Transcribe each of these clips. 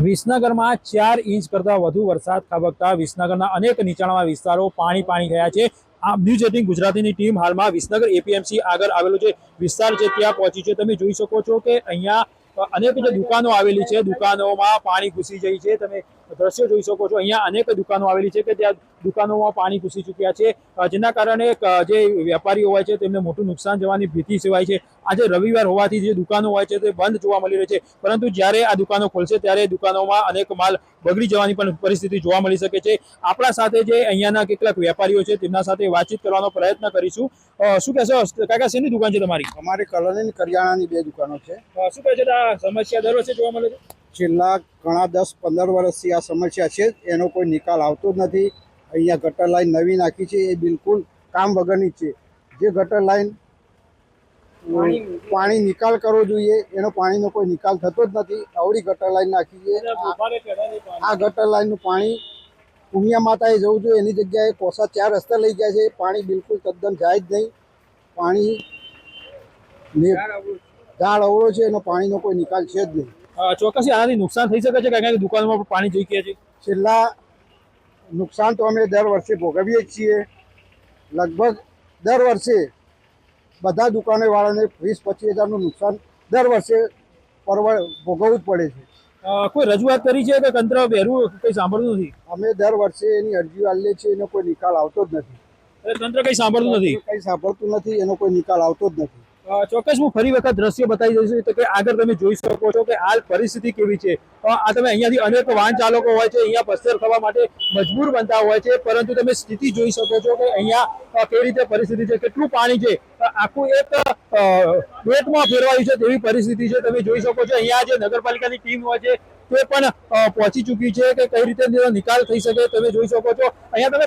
વિસનગરમાં 4 inch કરતાં વધુ વરસાદ ખાબકતા વિસનગરના અનેક નીચાણવાળા વિસ્તારો પાણી થયા છે। આ ન્યૂઝ 18 ગુજરાતીની ટીમ હાલમાં વિસનગર એપીએમસી આગળ આવેલો જે વિસ્તાર છે ત્યાં પહોંચી છે। તમે જોઈ શકો છો કે અહીંયા અનેક જે દુકાનો આવેલી છે, દુકાનોમાં પાણી ઘૂસી જાય છે। તમે દ્રશ્યો જોઈ શકો છો, અહીંયા અનેક દુકાનો આવેલી છે કે ત્યાં દુકાનોમાં પાણી ઘૂસી ચૂક્યા છે, જેના કારણે જે વેપારીઓ હોય છે તેમને મોટું નુકસાન જવાની ભીતિ સેવાય છે। આજે રવિવાર હોવાથી જે દુકાનો હોય છે તે બંધ જોવા મળી રહી છે, પરંતુ જ્યારે આ દુકાનો ખોલશે ત્યારે દુકાનોમાં અનેક માલ બગડી જવાની પણ પરિસ્થિતિ જોવા મળી શકે છે। આપણા સાથે જે અહીંયાના કેટલાક વેપારીઓ છે તેમના સાથે વાતચીત કરવાનો પ્રયત્ન કરીશું। શું કહેશો કાકા, શેની દુકાન છે તમારી? અમારી કોલોની કરિયાણાની 2 દુકાનો છે। શું કહે છે, આ સમસ્યા દર વર્ષે જોવા મળે છે? છેલ્લા ઘણા 10-15 વર્ષથી આ સમસ્યા છે, એનો કોઈ નિકાલ આવતો જ નથી। અહીંયા ગટર લાઈન નવી નાખી છે, એ બિલકુલ કામ વગરની છે। જે ગટર લાઈન પાણી નિકાલ કરવો જોઈએ એનો પાણીનો કોઈ નિકાલ થતો જ નથી। આવડી ગટર લાઈન નાખી છે। આ ગટર લાઈનનું પાણી ઉમિયા માતાએ જવું જોઈએ, એની જગ્યાએ કોસા 4 રસ્તા લઈ ગયા છે। પાણી બિલકુલ તદ્દન જાય જ નહીં। પાણી ઝાડ અવળો છે, એનો પાણીનો કોઈ નિકાલ છે જ નહીં। ચોક્કસ આનાથી નુકસાન થઈ શકે છે, કારણ કે દુકાનમાં પણ પાણી જઈ ગયા છે। છેલ્લા નુકસાન તો અમે દર વર્ષે ભોગવીએ જ છીએ। લગભગ દર વર્ષે બધા દુકાનવાળાને 20-25 હજારનું નુકસાન દર વર્ષે ભોગવવું જ પડે છે। કોઈ રજૂઆત કરી છે કે તંત્ર બેરું કંઈ સાંભળતું નથી? અમે દર વર્ષે એની અરજી આલીએ છીએ, એનો કોઈ નિકાલ આવતો જ નથી। તંત્ર કંઈ સાંભળતું નથી? કંઈ સાંભળતું નથી, એનો કોઈ નિકાલ આવતો જ નથી। ચોક્કસ હું ફરી વખત દ્રશ્ય બતાવી દઈશું તો કે આગળ તમે જોઈ શકો છો કે હાલ પરિસ્થિતિ કેવી છે। આ તમે અહીંયાથી અનેક વાહન ચાલકો હોય છે, અહીંયા પસાર થવા માટે મજબૂર બનતા હોય છે, પરંતુ તમે સ્થિતિ જોઈ શકો છો કે અહીંયા કેવી રીતે પરિસ્થિતિ છે, કેટલું પાણી છે, આખું એક પેટમાં ફેરવાયું છે તેવી પરિસ્થિતિ છે। તમે જોઈ શકો છો અહીંયા જે નગરપાલિકાની ટીમ હોય છે તે પણ પહોંચી ચૂકી છે કે કઈ રીતે નિકાલ થઈ શકે। તમે જોઈ શકો છો અહીંયા તમે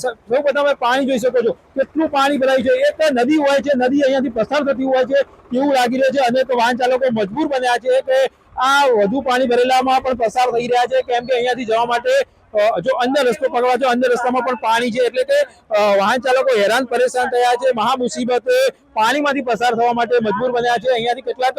સૌ પ્રથમ પાણી જોઈ શકો છો, કેટલું પાણી ભરાયું છે। એક નદી હોય છે, નદી અહીંયાથી પસાર થતી હોય છે એવું લાગી રહ્યું છે। અનેક વાહન ચાલકો મજબૂર બન્યા છે કે આ વધુ પાણી ભરેલામાં પણ પસાર થઈ રહ્યા છે, કેમ કે અહીંયાથી જવા માટે જો અન્ય રસ્તો પકડવા છે, અન્ય રસ્તામાં પણ પાણી છે, એટલે કે વાહન ચાલકો હેરાન પરેશાન થયા છે। મહા મુસીબતે પાણીમાંથી પસાર થવા માટે મજબૂર બન્યા છે। અહીંયાથી કેટલાક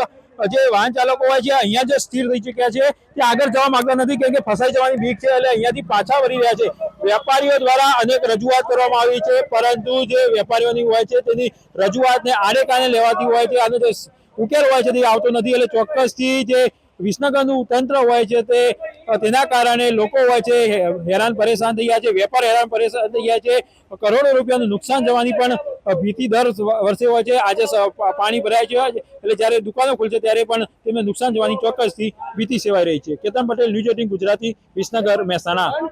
જે વાહન ચાલકો હોય છે અહીંયા જે સ્થિર થઈ ચૂક્યા છે તે આગળ જવા માંગતા નથી, કેમ કે ફસાઈ જવાની બીક છે, એટલે અહીંયાથી પાછા વળી રહ્યા છે। વેપારીઓ દ્વારા અનેક રજૂઆત કરવામાં આવી છે, પરંતુ જે વેપારીઓની હોય છે તેની રજૂઆતને આડે કાને લેવાતી હોય છે, આનો જે ઉકેલ હોય છે તે આવતો નથી। એટલે ચોક્કસથી જે વિસનગરનું તંત્ર હોય છે તેના કારણે લોકો હોય છે હેરાન પરેશાન થઈ ગયા છે, વેપાર હેરાન પરેશાન થઈ ગયા છે। કરોડો રૂપિયાનું નુકસાન જવાની પણ ભીતિ દર વર્ષે હોય છે। આજે પાણી ભરાય છે, એટલે જ્યારે દુકાનો ખુલશે ત્યારે પણ તેમને નુકસાન જવાની ચોક્કસથી ભીતિ સેવાઈ રહી છે। કેતન પટેલ, ન્યૂઝ 18 ગુજરાતી, વિસનગર, મહેસાણા।